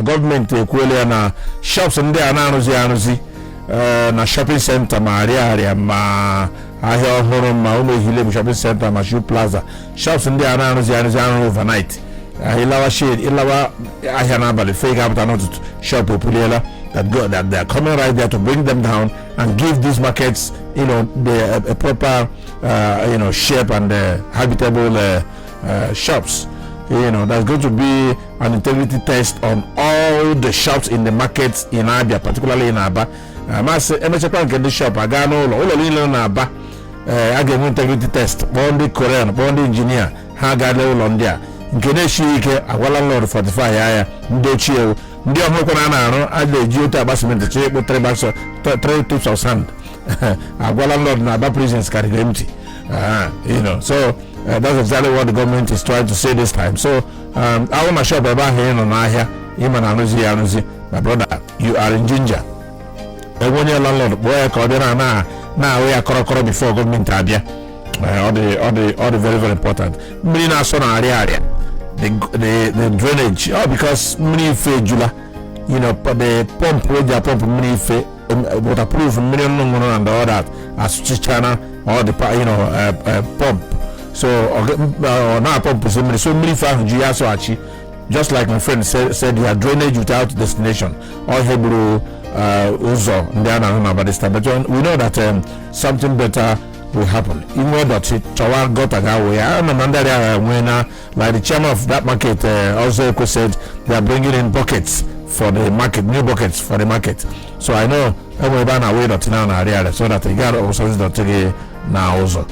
government ekwuola na shops ndị a na-arụzi na shopping center ma arịa ma ahịa ọhụrụ ma ụmụ ehile shopping center ma shoe plaza shops ndị a na-arụzi arụ overnight ilawa ahịa n'abalị fe ga-apụta n'ụtụtụ shop epuliela that they are coming right there to bring them down and give these markets a proper shape and habitable shops. There's going to be an integrity test on all the shops in the markets in Abia, particularly in Aba. Emechekwa nke ndị shop aga n'ụlọ niile na Aba a ga-enwe integrity test kpọọ ndị Korean kpọọ ndị injinia ha ga-ale ụlọ ndị a nke na-eshi ike agwala landlord 45 ya ndị ochie ndị ọhụrụ na-arụ a ga-eji otu agba simenti chee ekpo 3 tubes of sand agwala landlord na Aba prisons karịrị empty. So that's exactly what the government is trying to say this time. So I want to shop about here in Ahia, even Anuzi. My brother, you are in ginger. I want your landlord, boy, now we are correct before government Abia. All the very, very important. Mina Sona area, the drainage, because many Jula, the pump, pump, many waterproof, million and all that, as Chichana, or the pump. So now pump is so many fans just like my friend said, you have drainage without destination. All Hebrew Uzo about this time. But we know that something better will happen. Even though that Chawa got a guy, I remember when like the chairman of that market also said they are bringing in buckets for the market, new buckets for the market. So I know everybody away that now area so that they got also that now also.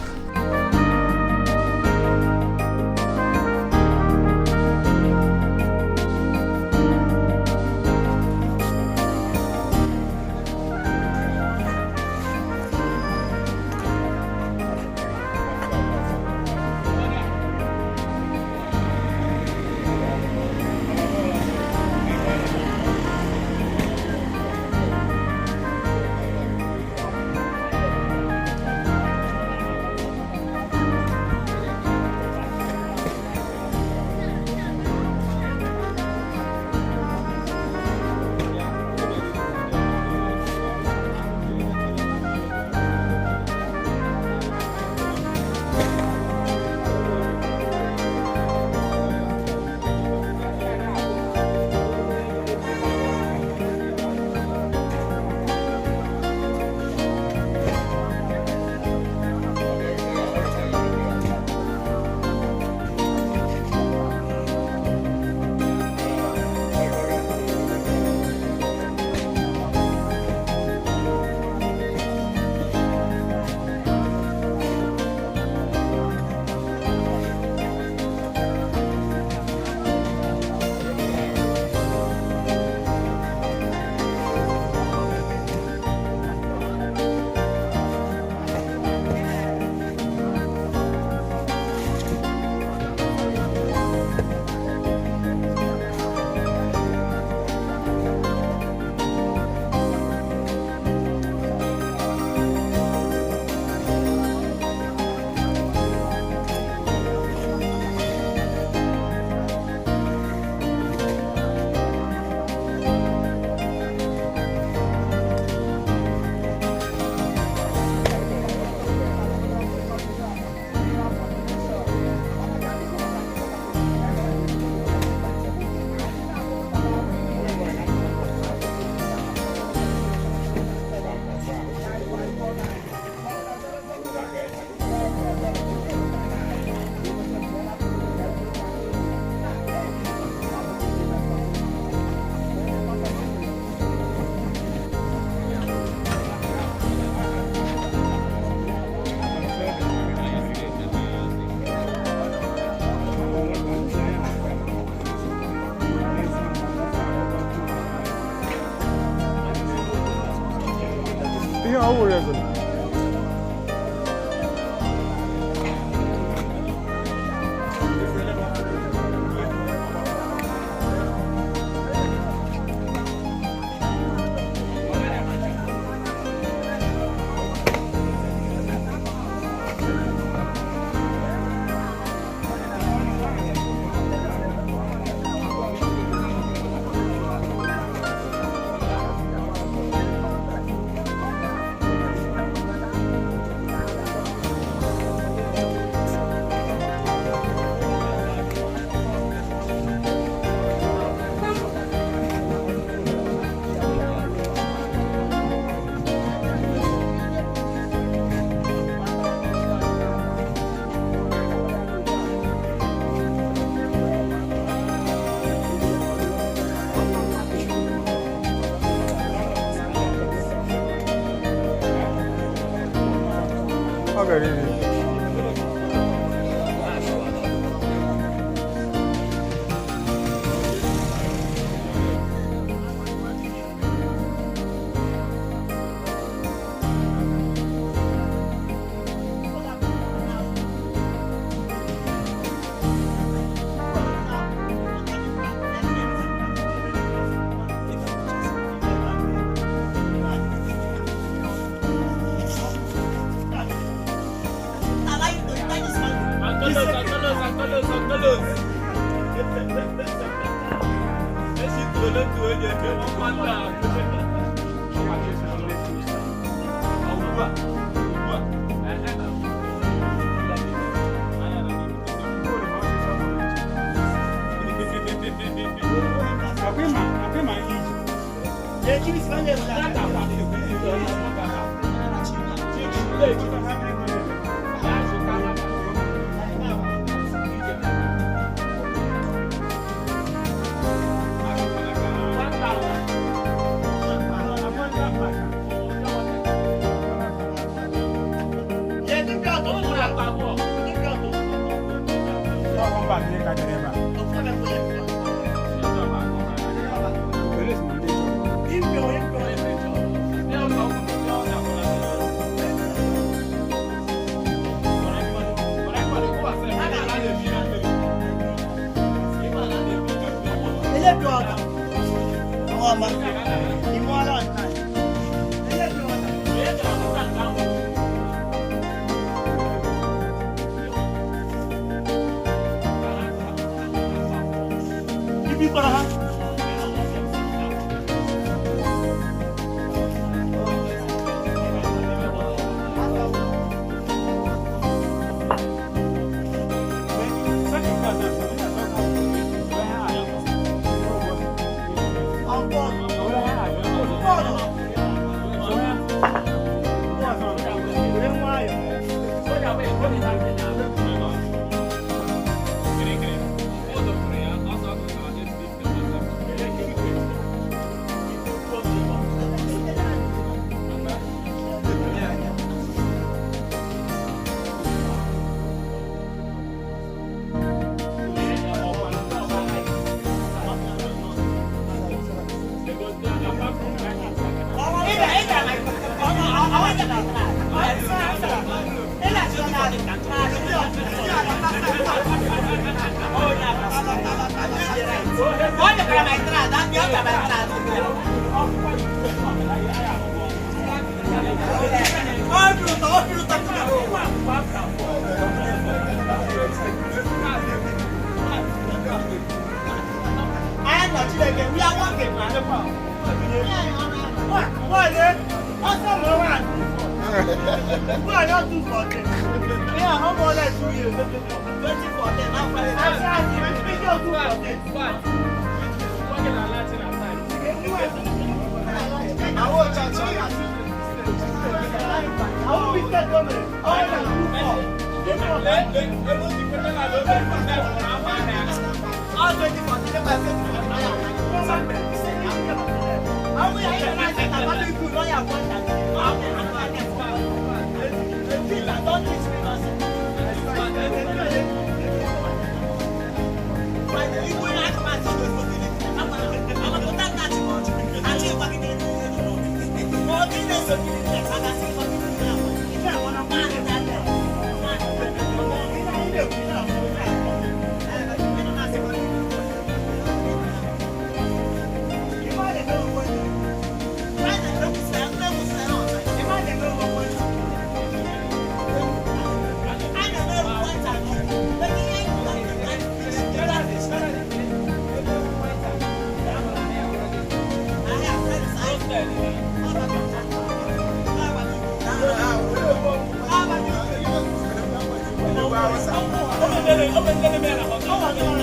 Open the